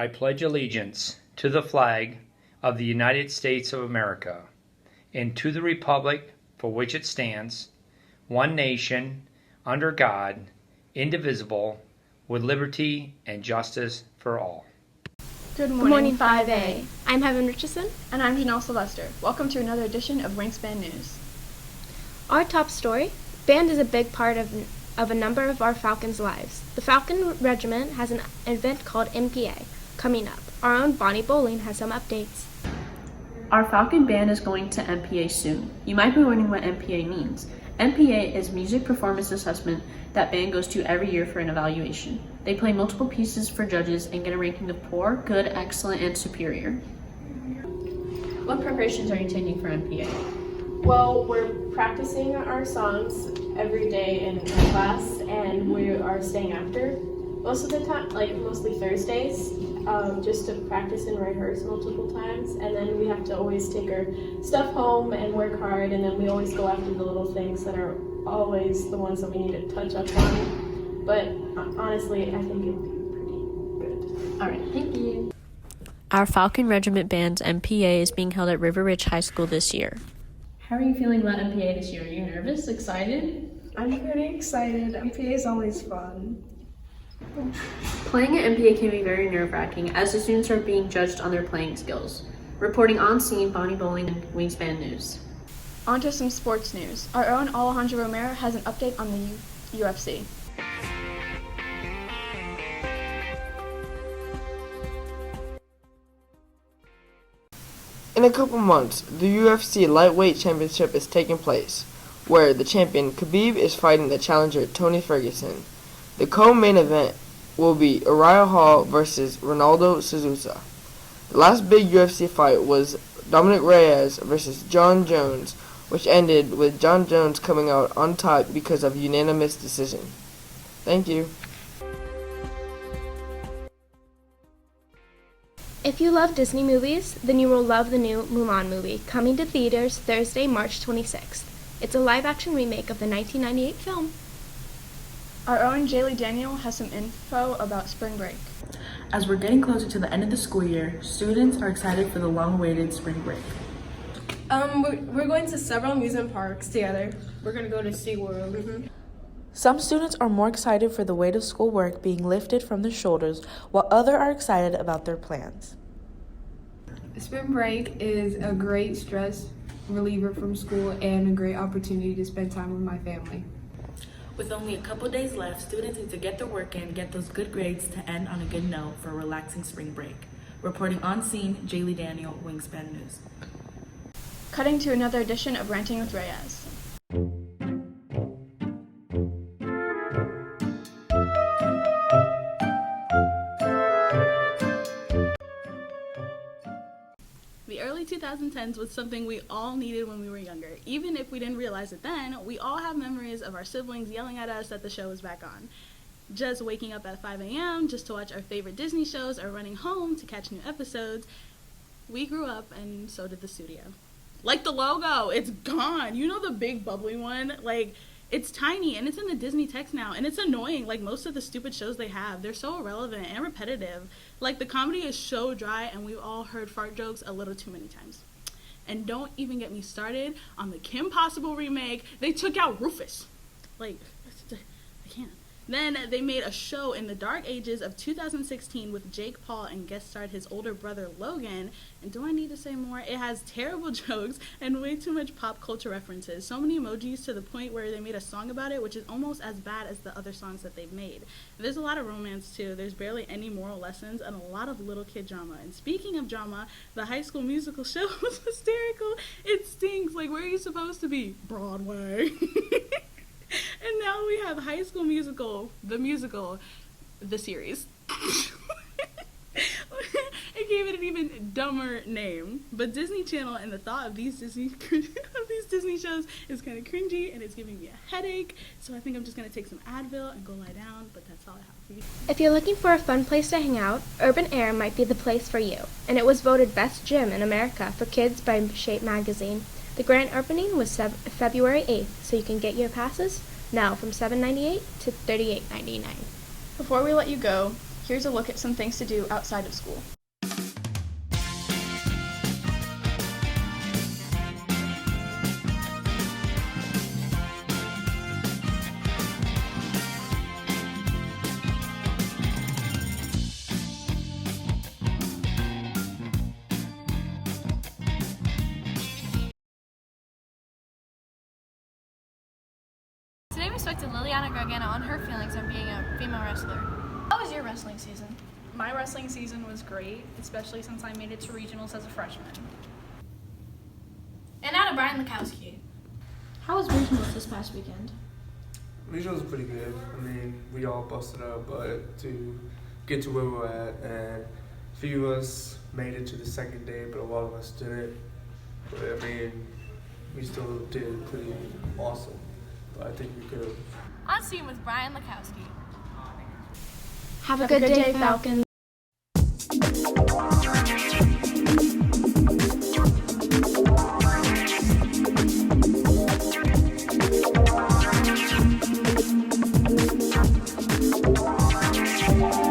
I pledge allegiance to the flag of the United States of America and to the republic for which it stands, one nation, under God, indivisible, with liberty and justice for all. Good morning, 5A. I'm Heaven Richardson. And I'm Janelle Sylvester. Welcome to another edition of Wingspan News. Our top story, band is a big part of a number of our Falcons' lives. The Falcon Regiment has an event called MPA coming up. Our own Bonnie Bowling has some updates. Our Falcon Band is going to MPA soon. You might be wondering what MPA means. MPA is Music Performance Assessment that band goes to every year for an evaluation. They play multiple pieces for judges and get a ranking of poor, good, excellent, and superior. What preparations are you taking for MPA? Well, we're practicing our songs every day in class, and we are staying after most of the time, like mostly Thursdays, just to practice and rehearse multiple times. And then we have to always take our stuff home and work hard, and then we always go after the little things that are always the ones that we need to touch up on. But honestly, I think it'll be pretty good. All right, thank you. Our Falcon Regiment Band's MPA is being held at River Ridge High School this year. How are you feeling about MPA this year? Are you nervous, excited? I'm pretty excited. MPA is always fun. Playing at MPA can be very nerve-wracking as the students are being judged on their playing skills. Reporting on scene, Bonnie Bowling, Wingspan News. On to some sports news. Our own Alejandro Romero has an update on the UFC. In a couple months, the UFC Lightweight Championship is taking place, where the champion Khabib is fighting the challenger Tony Ferguson. The co-main event will be Uriah Hall versus Ronaldo Souza. The last big UFC fight was Dominic Reyes versus John Jones, which ended with John Jones coming out on top because of unanimous decision. Thank you. If you love Disney movies, then you will love the new Mulan movie, coming to theaters Thursday, March 26th. It's a live-action remake of the 1998 film. Our own Jaylee Daniel has some info about spring break. As we're getting closer to the end of the school year, students are excited for the long-awaited spring break. We're going to several amusement parks together. We're going to go to SeaWorld. Mm-hmm. Some students are more excited for the weight of schoolwork being lifted from their shoulders, while others are excited about their plans. Spring break is a great stress reliever from school and a great opportunity to spend time with my family. With only a couple days left, students need to get their work in, get those good grades to end on a good note for a relaxing spring break. Reporting on scene, Jaylee Daniel, Wingspan News. Cutting to another edition of Ranting with Reyes. The early 2010s was something we all needed when we were younger. Even if we didn't realize it then, we all have memories of our siblings yelling at us that the show was back on. Just waking up at 5 a.m. just to watch our favorite Disney shows or running home to catch new episodes. We grew up and so did the studio. Like the logo, it's gone. You know the big bubbly one? Like, it's tiny and it's in the Disney text now and it's annoying. Like most of the stupid shows they have, they're so irrelevant and repetitive. Like the comedy is so dry and we've all heard fart jokes a little too many times. And don't even get me started on the Kim Possible remake. They took out Rufus. Like, I can't. Then they made a show in the dark ages of 2016 with Jake Paul and guest starred his older brother Logan. And do I need to say more? It has terrible jokes and way too much pop culture references. So many emojis to the point where they made a song about it, which is almost as bad as the other songs that they've made. There's a lot of romance too. There's barely any moral lessons and a lot of little kid drama. And speaking of drama, the High School Musical show was hysterical. It stinks. Like, where are you supposed to be? Broadway. And now we have High School Musical, the series. It gave it an even dumber name. But Disney Channel and the thought of these Disney shows is kind of cringy and it's giving me a headache. So I think I'm just going to take some Advil and go lie down, but that's all I have for you. If you're looking for a fun place to hang out, Urban Air might be the place for you. And it was voted Best Gym in America for Kids by Shape Magazine. The grand opening was February 8th, so you can get your passes now from $7.98 to $38.99. Before we let you go, Here's a look at some things to do outside of school. Today we spoke to Liliana Gargano on her feelings on being a female wrestler. How was your wrestling season? My wrestling season was great, especially since I made it to regionals as a freshman. And now to Brian Lukowski. How was regionals this past weekend? Regionals was pretty good. I mean, we all busted our butt to get to where we're at, and a few of us made it to the second day, but a lot of us didn't. But I mean, we still did pretty awesome. But I think we could have. On scene with Brian Lukowski. Have a good day, Falcons.